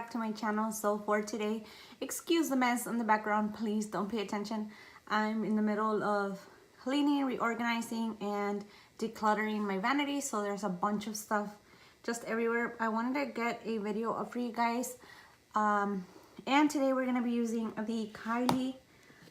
back to my channel. So for today, excuse the mess in the background, please don't pay attention. I'm in the middle of cleaning, reorganizing, and decluttering my vanity. So there's a bunch of stuff just everywhere. I wanted to get a video up for you guys. And today we're gonna be using the Kylie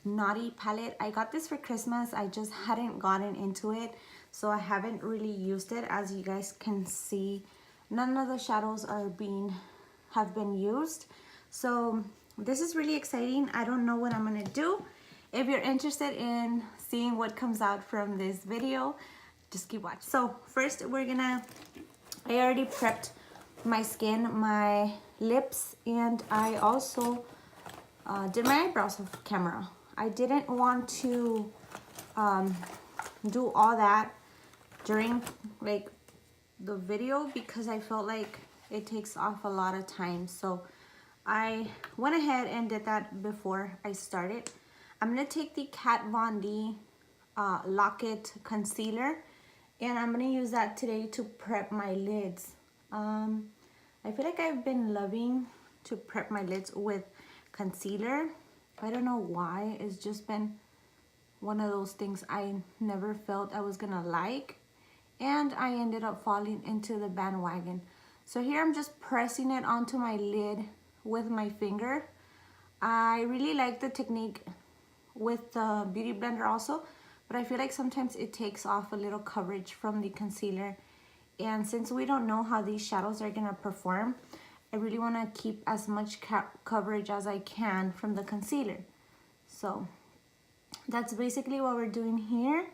Naughty palette. I got this for Christmas. I just hadn't gotten into it, so I haven't really used it. As you guys can see, none of the shadows have been used, so this is really exciting. I don't know what I'm gonna do. If you're interested in seeing what comes out from this video, just keep watching. So first I already prepped my skin, my lips, and I also did my eyebrows off camera. I didn't want to do all that during like the video because I felt like it takes off a lot of time. So I went ahead and did that before I started. I'm gonna take the Kat Von D Lock-It concealer, and I'm gonna use that today to prep my lids. I feel like I've been loving to prep my lids with concealer. I don't know why. It's just been one of those things I never felt I was gonna like, and I ended up falling into the bandwagon. So here I'm just pressing it onto my lid with my finger. I really like the technique with the beauty blender also, but I feel like sometimes it takes off a little coverage from the concealer, and since we don't know how these shadows are gonna perform, I really want to keep as much coverage as I can from the concealer. So that's basically what we're doing here.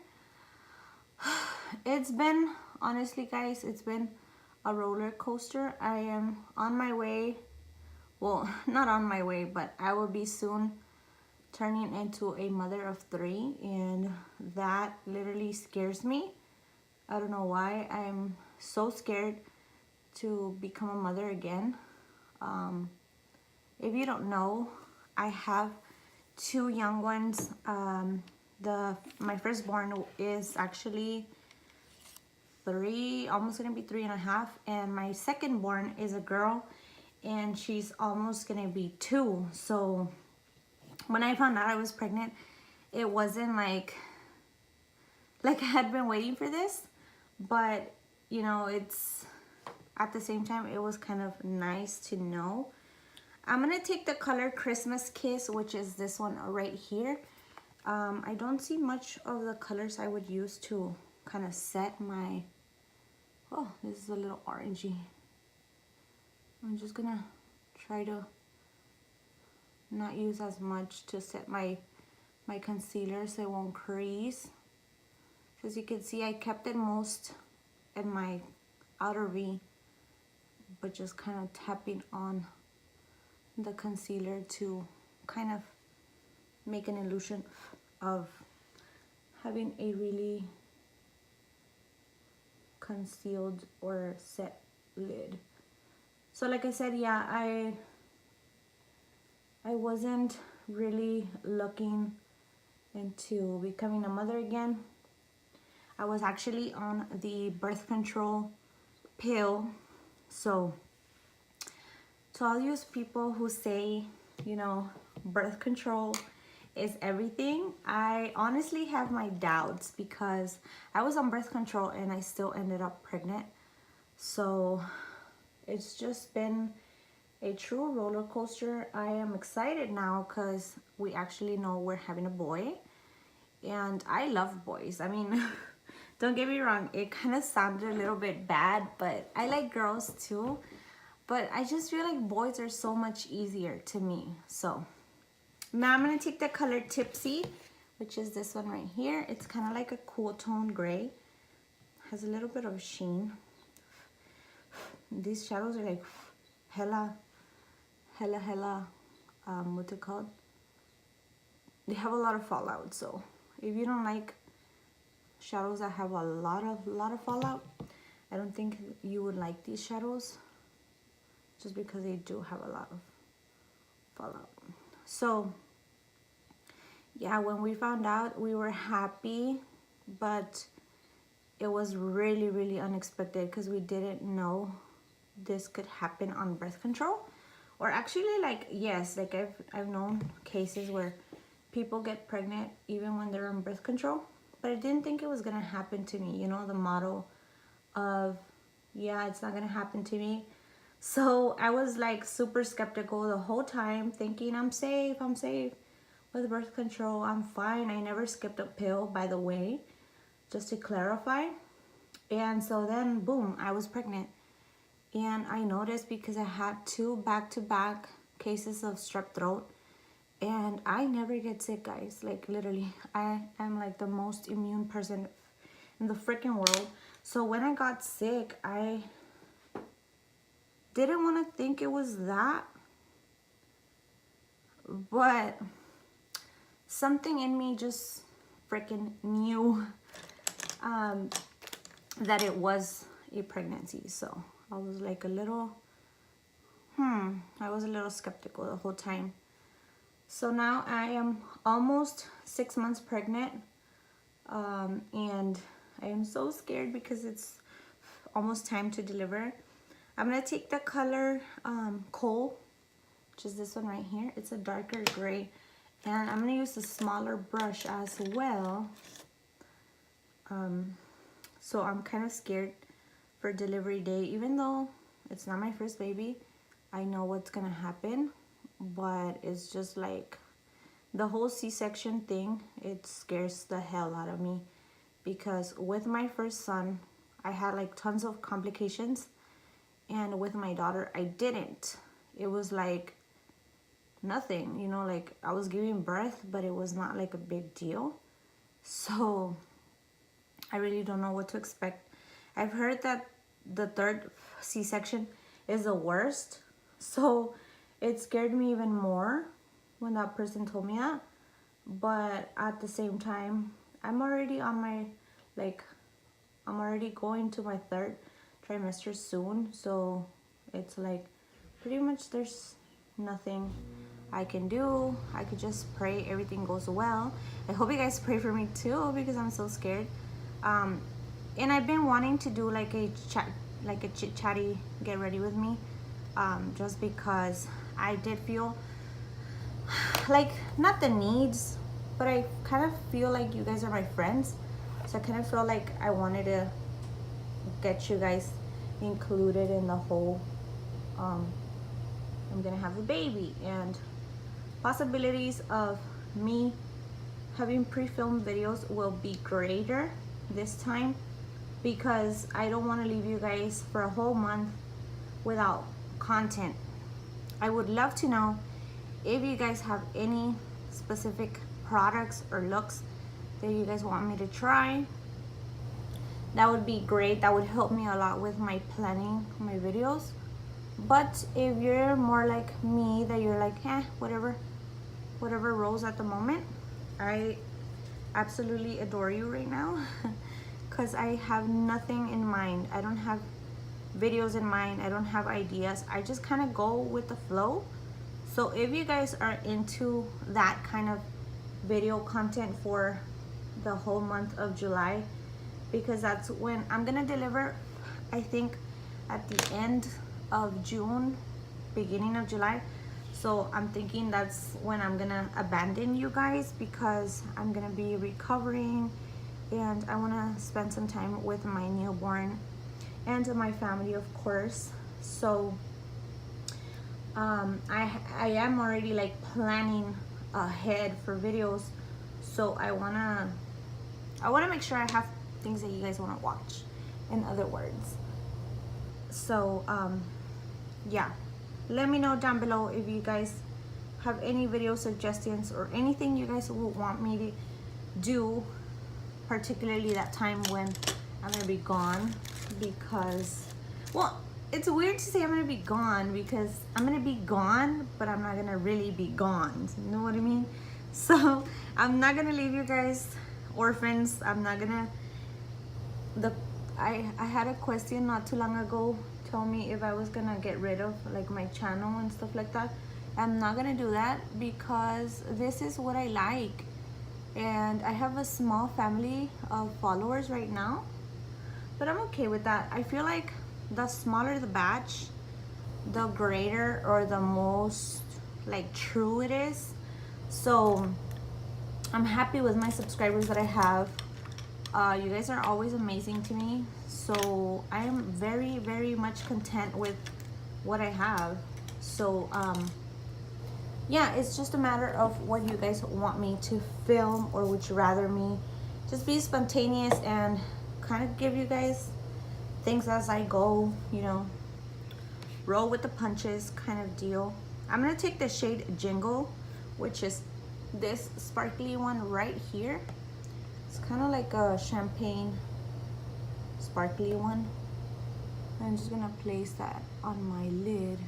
It's been, honestly guys, it's been a roller coaster. I am on my way, well, not on my way, but I will be soon turning into a mother of 3, and that literally scares me. I don't know why. I'm so scared to become a mother again. If you don't know, I have 2 young ones. My firstborn is actually 3, almost gonna be 3.5, and my secondborn is a girl, and she's almost gonna be 2. So when I found out I was pregnant, it wasn't like I had been waiting for this, but you know, it's at the same time it was kind of nice to know. I'm gonna take the color Christmas Kiss, which is this one right here. I don't see much of the colors I would use to kind of set my, oh, this is a little orangey. I'm just gonna try to not use as much to set my concealer so it won't crease. As you can see, I kept it most in my outer V, but just kind of tapping on the concealer to kind of make an illusion of having a really concealed or set lid. So like I said, yeah, I wasn't really looking into becoming a mother again. I was actually on the birth control pill. So to all you people who say, you know, birth control is everything, I honestly have my doubts because I was on birth control and I still ended up pregnant. So it's just been a true roller coaster. I am excited now because we actually know we're having a boy, and I love boys. I mean, don't get me wrong, it kind of sounded a little bit bad, but I like girls too. But I just feel like boys are so much easier to me. So now I'm going to take the color Tipsy, which is this one right here. It's kind of like a cool tone gray. Has a little bit of sheen. These shadows are like hella, what's it called? They have a lot of fallout. So if you don't like shadows that have a lot of fallout, I don't think you would like these shadows, just because they do have a lot of fallout. So yeah, when we found out, we were happy, but it was really unexpected because we didn't know this could happen on birth control, or actually, like, yes, like I've known cases where people get pregnant even when they're on birth control, but I didn't think it was gonna happen to me. You know, the motto of, yeah, it's not gonna happen to me. So I was like super skeptical the whole time, thinking I'm safe with birth control, I'm fine. I never skipped a pill, by the way, just to clarify. And so then, boom, I was pregnant. And I noticed because I had 2 back-to-back cases of strep throat, and I never get sick, guys. Like, literally, I am like the most immune person in the freaking world. So when I got sick, I didn't want to think it was that, but something in me just freaking knew that it was a pregnancy. So I was like a little, I was a little skeptical the whole time. So now I am almost 6 months pregnant, and I am so scared because it's almost time to deliver. I'm gonna take the color Coal, which is this one right here. It's a darker gray, and I'm gonna use a smaller brush as well. So I'm kind of scared for delivery day, even though it's not my first baby. I know what's gonna happen, but it's just like the whole C-section thing, it scares the hell out of me, because with my first son I had like tons of complications, and with my daughter I didn't. It was like nothing, you know, like I was giving birth, but it was not like a big deal. So I really don't know what to expect. I've heard that the 3rd C-section is the worst, so it scared me even more when that person told me that. But at the same time, I'm already on my, like, I'm already going to my 3rd trimester soon, so it's like pretty much there's nothing I can do. I could just pray everything goes well. I hope you guys pray for me too, because I'm so scared. And I've been wanting to do like a chit chatty get ready with me, just because I did feel like, not the needs, but I kind of feel like you guys are my friends, so I kind of feel like I wanted to get you guys included in the whole I'm gonna have a baby, and possibilities of me having pre-filmed videos will be greater this time, because I don't want to leave you guys for a whole month without content. I would love to know if you guys have any specific products or looks that you guys want me to try. That would be great. That would help me a lot with my planning my videos. But if you're more like me, that you're like, whatever rolls at the moment, I absolutely adore you right now, because I have nothing in mind. I don't have videos in mind. I don't have ideas. I just kind of go with the flow. So if you guys are into that kind of video content for the whole month of July, because that's when I'm gonna deliver, I think at the end of June, beginning of July. So I'm thinking that's when I'm gonna abandon you guys, because I'm gonna be recovering and I wanna spend some time with my newborn and my family, of course. So I am already like planning ahead for videos, so I wanna make sure I have things that you guys wanna watch, in other words. So yeah, let me know down below if you guys have any video suggestions or anything you guys will want me to do, particularly that time when I'm gonna be gone, because, well, it's weird to say I'm gonna be gone, because I'm gonna be gone, but I'm not gonna really be gone. You know what I mean? So I'm not gonna leave you guys orphans. I'm not gonna, I had a question not too long ago, tell me if I was gonna get rid of like my channel and stuff like that. I'm not gonna do that, because this is what I like, and I have a small family of followers right now, but I'm okay with that. I feel like the smaller the batch, the greater or the most like true it is. So I'm happy with my subscribers that I have. You guys are always amazing to me, so I am very, very much content with what I have. So yeah, it's just a matter of what you guys want me to film, or would you rather me just be spontaneous and kind of give you guys things as I go, you know, roll with the punches kind of deal. I'm gonna take the shade Jingle, which is this sparkly one right here. It's kind of like a champagne sparkly one. I'm just gonna place that on my lid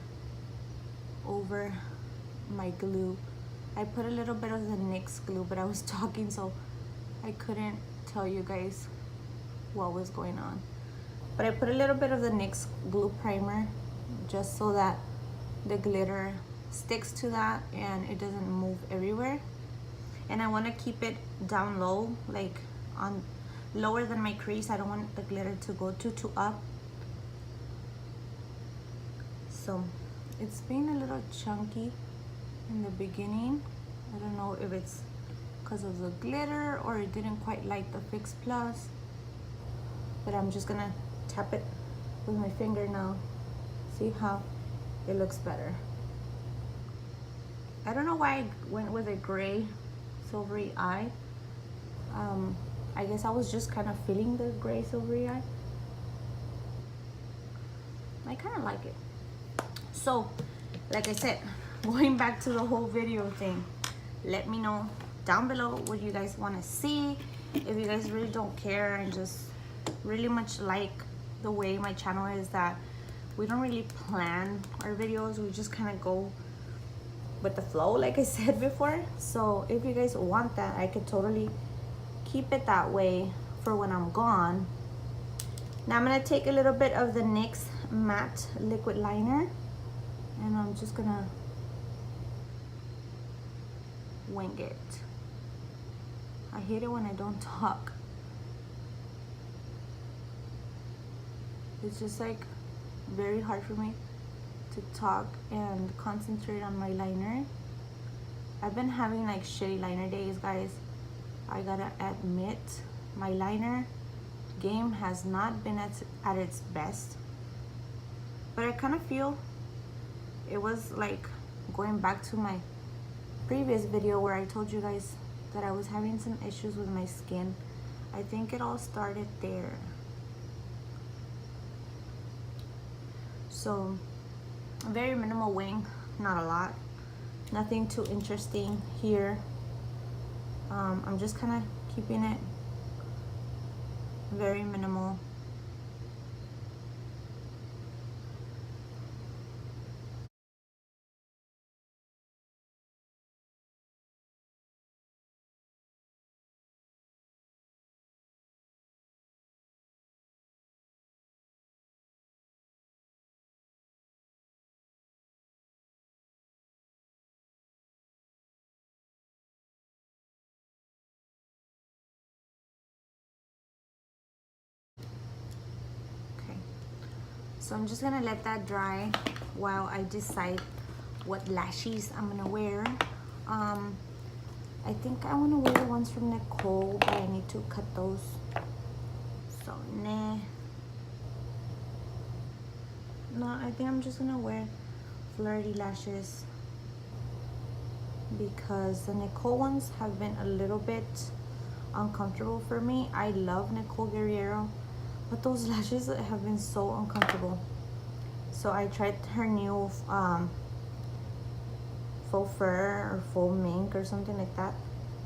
over my glue. I put a little bit of the NYX glue, but I was talking, so I couldn't tell you guys what was going on. But I put a little bit of the NYX glue primer just so that the glitter sticks to that and it doesn't move everywhere. And I want to keep it down low, like on lower than my crease. I don't want the glitter to go too up. So it's been a little chunky in the beginning. I don't know if it's because of the glitter or it didn't quite like the Fix Plus, but I'm just gonna tap it with my finger now. See how it looks better. I don't know why I went with a gray silvery eye. I guess I was just kind of feeling the gray silvery eye. I kind of like it. So like I said, going back to the whole video thing, let me know down below what you guys want to see. If you guys really don't care and just really much like the way my channel is, that we don't really plan our videos, we just kind of go with the flow, like I said before. So if you guys want that, I could totally keep it that way for when I'm gone. Now I'm gonna take a little bit of the NYX matte liquid liner, and I'm just gonna wing it. I hate it when I don't talk. It's just like very hard for me to talk and concentrate on my liner. I've been having like shitty liner days, guys. I gotta admit, my liner game has not been at its best, but I kind of feel it was like going back to my previous video where I told you guys that I was having some issues with my skin. I think it all started there. So very minimal wing, not a lot, nothing too interesting here. I'm just kind of keeping it very minimal. So I'm just gonna let that dry while I decide what lashes I'm gonna wear. I think I wanna wear the ones from Nicole, but I need to cut those. So nah. No, I think I'm just gonna wear flirty lashes because the Nicole ones have been a little bit uncomfortable for me. I love Nicole Guerriero, but those lashes have been so uncomfortable. So I tried her new faux fur or faux mink or something like that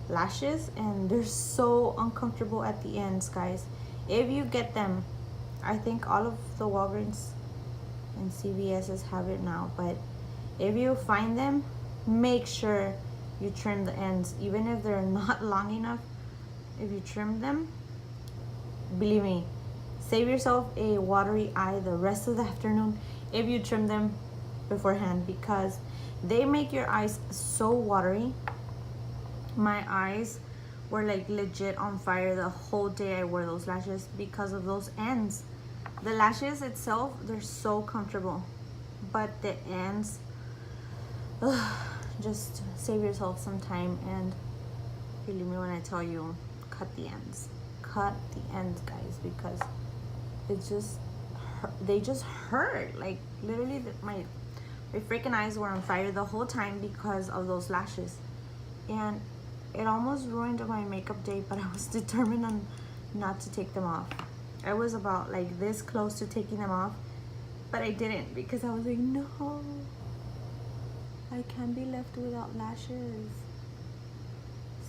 lashes, and they're so uncomfortable at the ends, guys. If you get them, I think all of the Walgreens and CVS's have it now, but if you find them, make sure you trim the ends, even if they're not long enough. If you trim them, believe me, save yourself a watery eye the rest of the afternoon if you trim them beforehand, because they make your eyes so watery. My eyes were like legit on fire the whole day I wore those lashes because of those ends. The lashes itself, they're so comfortable, but the ends, just save yourself some time, and believe me when I tell you, cut the ends. Cut the ends, guys, because it just they just hurt. Like literally, my freaking eyes were on fire the whole time because of those lashes, and it almost ruined my makeup day, but I was determined on not to take them off. I was about like this close to taking them off, but I didn't because I was like, no, I can't be left without lashes.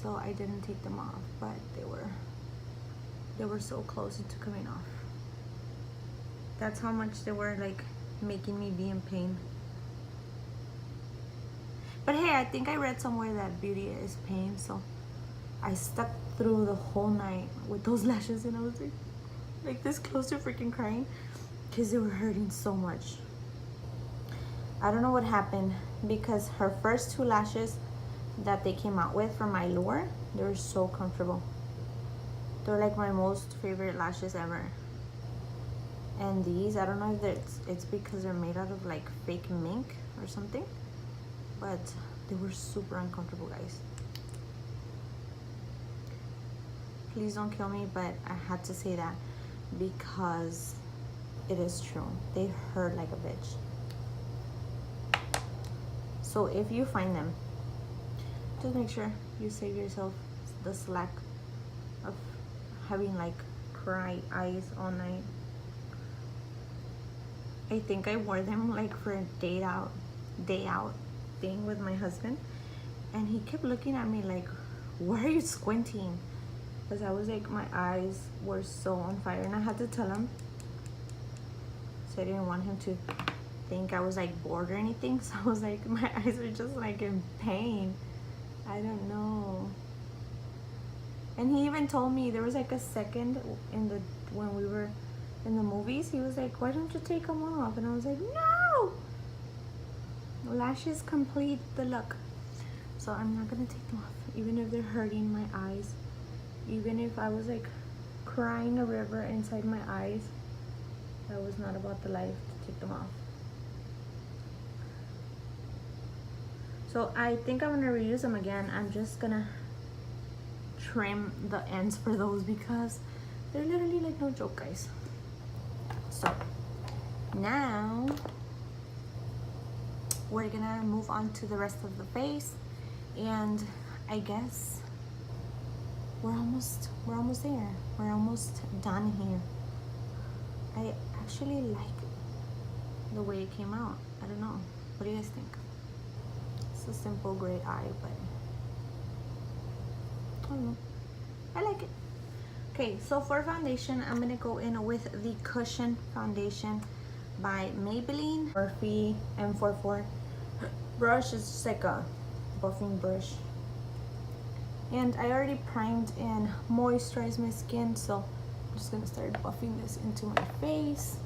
So I didn't take them off, but they were so close to coming off. That's how much they were like making me be in pain. But hey, I think I read somewhere that beauty is pain, so I stuck through the whole night with those lashes, and I was like this close to freaking crying because they were hurting so much. I don't know what happened, because her first two lashes that they came out with from my lure, they were so comfortable. They're like my most favorite lashes ever. And these, I don't know if it's because they're made out of like fake mink or something, but they were super uncomfortable, guys. Please don't kill me, but I had to say that because it is true. They hurt like a bitch. So if you find them, just make sure you save yourself the slack of having like cry eyes all night. I think I wore them like for a day out thing with my husband, and he kept looking at me like, why are you squinting? Because I was like, my eyes were so on fire, and I had to tell him, so I didn't want him to think I was like bored or anything. So I was like, my eyes are just like in pain. I don't know. And he even told me there was like a second when we were in the movies, he was like, why don't you take them off? And I was like, no, lashes complete the look. So I'm not gonna take them off, even if they're hurting my eyes, even if I was like crying a river inside my eyes. That was not about the life to take them off. So I think I'm gonna reuse them again. I'm just gonna trim the ends for those because they're literally like no joke, guys. So now we're gonna move on to the rest of the face, and I guess we're almost there. We're almost done here. I actually like the way it came out. I don't know. What do you guys think? It's a simple gray eye, but I don't know. I like it. Okay, so for foundation, I'm gonna go in with the Cushion Foundation by Maybelline Morphe M44 brush. Is just like a buffing brush, and I already primed and moisturized my skin, so I'm just gonna start buffing this into my face.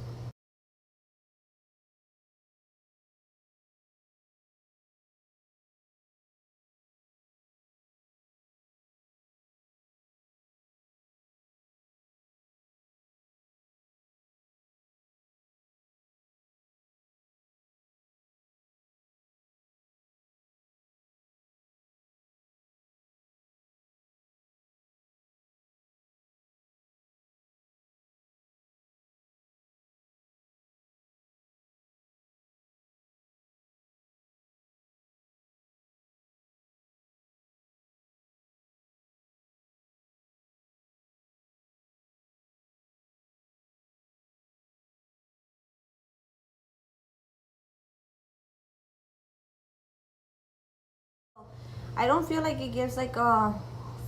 I don't feel like it gives like a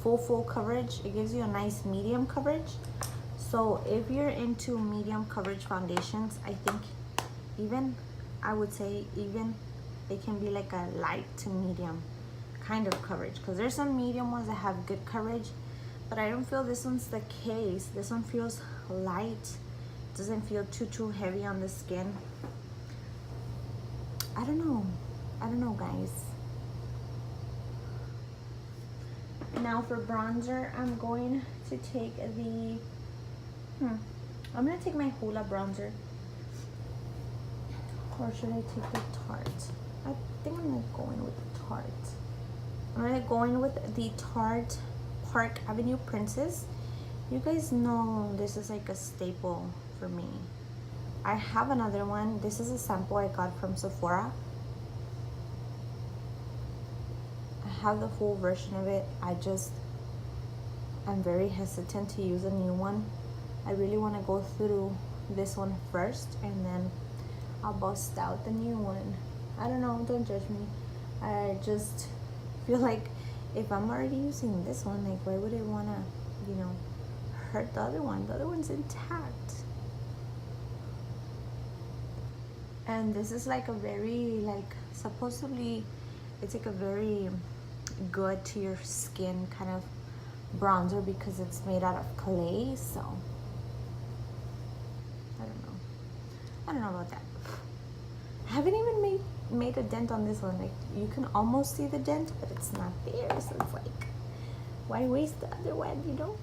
full coverage. It gives you a nice medium coverage. So if you're into medium coverage foundations, I think I would say it can be like a light to medium kind of coverage, because there's some medium ones that have good coverage, but I don't feel this one's the case. This one feels light, doesn't feel too heavy on the skin. I don't know, guys. Now for bronzer, I'm going to take the I'm gonna take my Hoola bronzer. Or should I take the Tarte? I think I'm gonna go in with the Tarte. I'm gonna go in with the Tarte Park Avenue Princess. You guys know this is like a staple for me. I have another one. This is a sample I got from Sephora. I have the full version of it. I'm very hesitant to use a new one. I really want to go through this one first and then I'll bust out the new one. I don't know, don't judge me. I just feel like if I'm already using this one, like why would I want to, you know, hurt the other one? The other one's intact. And this is like a very, like, supposedly it's like a very good to your skin kind of bronzer because it's made out of clay. So I don't know about that. I haven't even made a dent on this one. Like, you can almost see the dent, but it's not there. So it's like, why waste the other one, you know?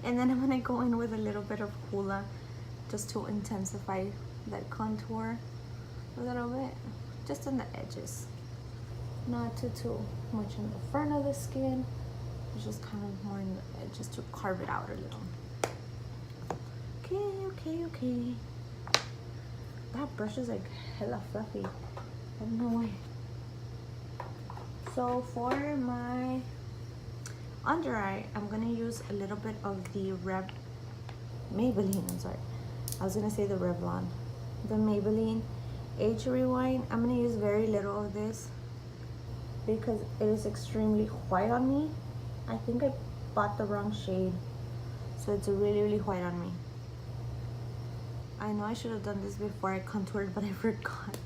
And then I'm gonna go in with a little bit of Hoola just to intensify that contour a little bit, just on the edges, not too much in the front of the skin. It's just kind of more in the edges to carve it out a little. Okay. That brush is like hella fluffy. I don't know why. So for my under eye, I'm gonna use a little bit of the Maybelline. I'm sorry, I was gonna say the Revlon, the Maybelline Age Rewind. I'm gonna use very little of this because it is extremely white on me. I think I bought the wrong shade, so it's really white on me. I know I should have done this before I contoured, but I forgot.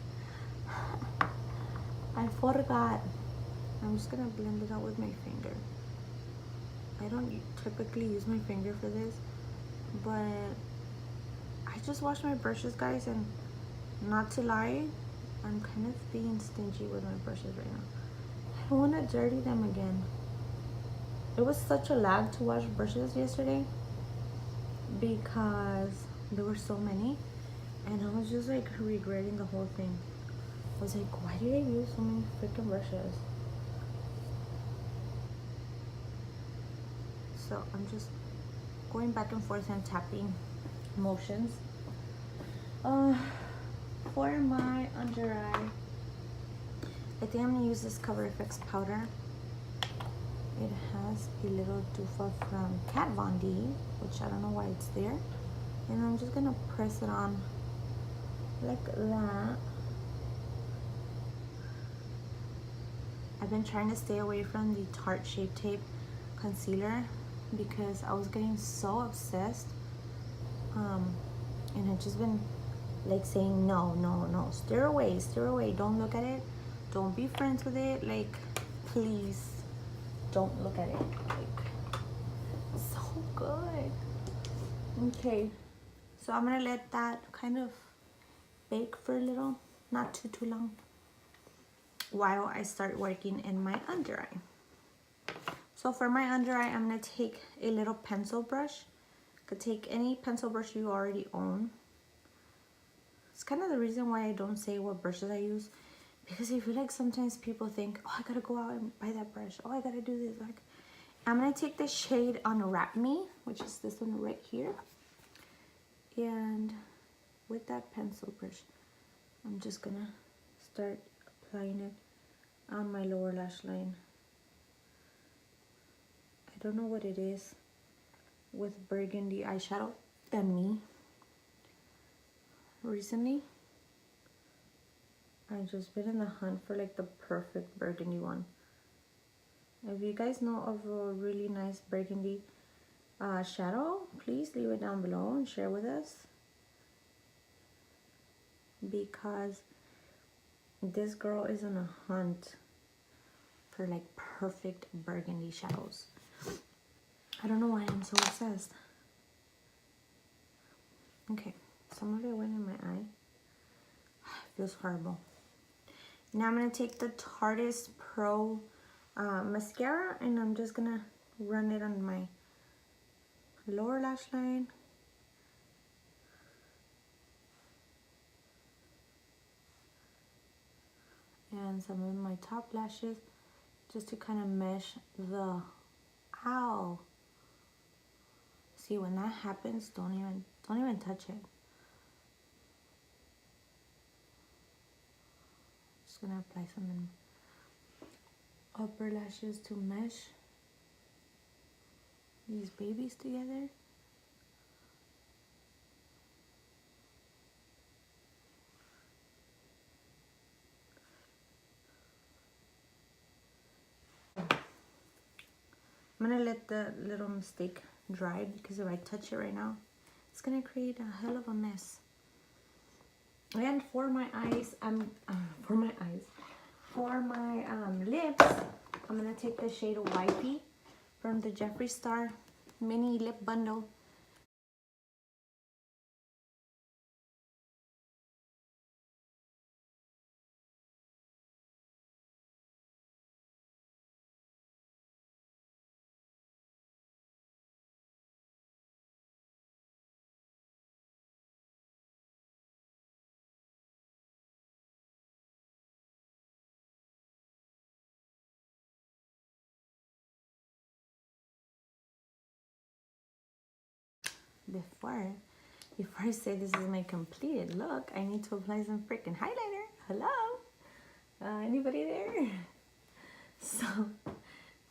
I forgot. I'm just gonna blend it out with my finger. I don't typically use my finger for this, but I just washed my brushes, guys, and not to lie, I'm kind of being stingy with my brushes right now. I don't want to dirty them again. It was such a lag to wash brushes yesterday because there were so many, and I was just like regretting the whole thing. I was like, why did I use so many freaking brushes? So I'm just going back and forth and tapping motions. For my under eye, I think I'm gonna use this Cover FX powder. It has a little doofa from Kat Von D, which I don't know why it's there. And I'm just gonna press it on like that. I've been trying to stay away from the Tarte Shape Tape concealer because I was getting so obsessed. And I've just been like saying no, steer away, don't look at it, don't be friends with it, like please don't look at it. Like, so good. Okay, so I'm gonna let that kind of bake for a little, not too long, while I start working in my under eye. So for my under eye, I'm gonna take a little pencil brush. Could take any pencil brush you already own. It's kind of the reason why I don't say what brushes I use, because I feel like sometimes people think, oh, I gotta go out and buy that brush, oh, I gotta do this. Like, I'm gonna take the shade Unwrap Me, which is this one right here, and with that pencil brush, I'm just gonna start applying it on my lower lash line. I don't know what it is with burgundy eyeshadow and me. Recently, I've just been in the hunt for like the perfect burgundy one. If you guys know of a really nice burgundy shadow, please leave it down below and share with us, because this girl is on a hunt for like perfect burgundy shadows. I don't know why I'm so obsessed. Okay, some of it went in my eye. It feels horrible. Now I'm going to take the Tarte Pro mascara, and I'm just going to run it on my lower lash line. on some of my top lashes just to kind of mesh the, ow. See, when that happens, don't even touch it. Just gonna apply some in upper lashes to mesh these babies together. I'm gonna let the little mistake dry because if I touch it right now, it's gonna create a hell of a mess. And for my eyes, for my lips, I'm gonna take the shade Wifey from the Jeffree Star mini lip bundle. Before I say this is my completed look, I need to apply some freaking highlighter. Hello? Anybody there? So,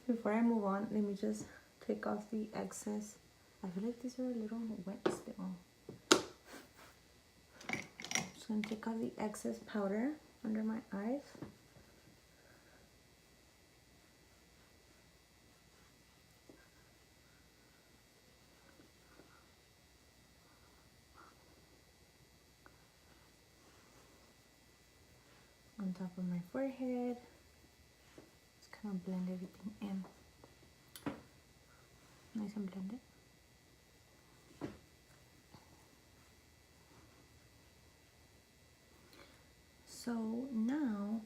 before I move on, let me just take off the excess. I feel like these are a little wet still. I'm just gonna take off the excess powder under my eyes. On top of my forehead. Just kind of blend everything in. Nice and blended. So now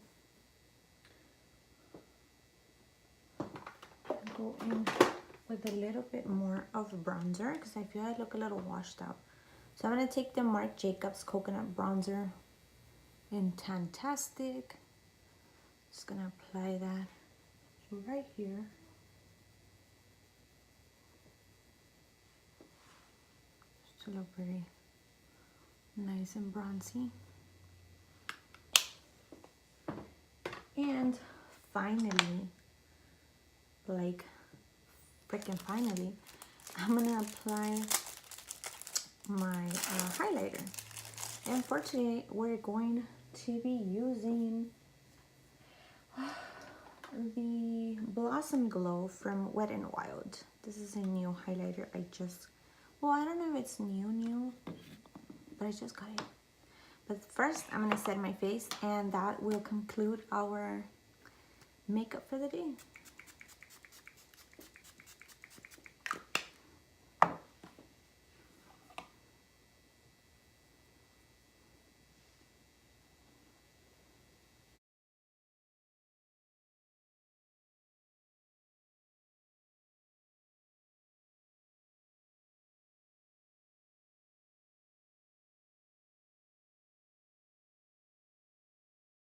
I'll go in with a little bit more of bronzer because I feel I look a little washed out. So I'm going to take the Marc Jacobs Coconut Bronzer in Tantastic. Just going to apply that right here. Just to look very nice and bronzy. And finally, like freaking finally, I'm gonna apply my highlighter. And for today, we're going to be using the Blossom Glow from Wet n Wild. This is a new highlighter. Well, I don't know if it's new, but I just got it. But first, I'm gonna set my face, and that will conclude our makeup for the day.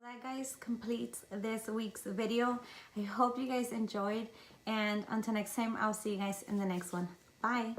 That, guys, completes this week's video. I hope you guys enjoyed, and until next time, I'll see you guys in the next one. Bye.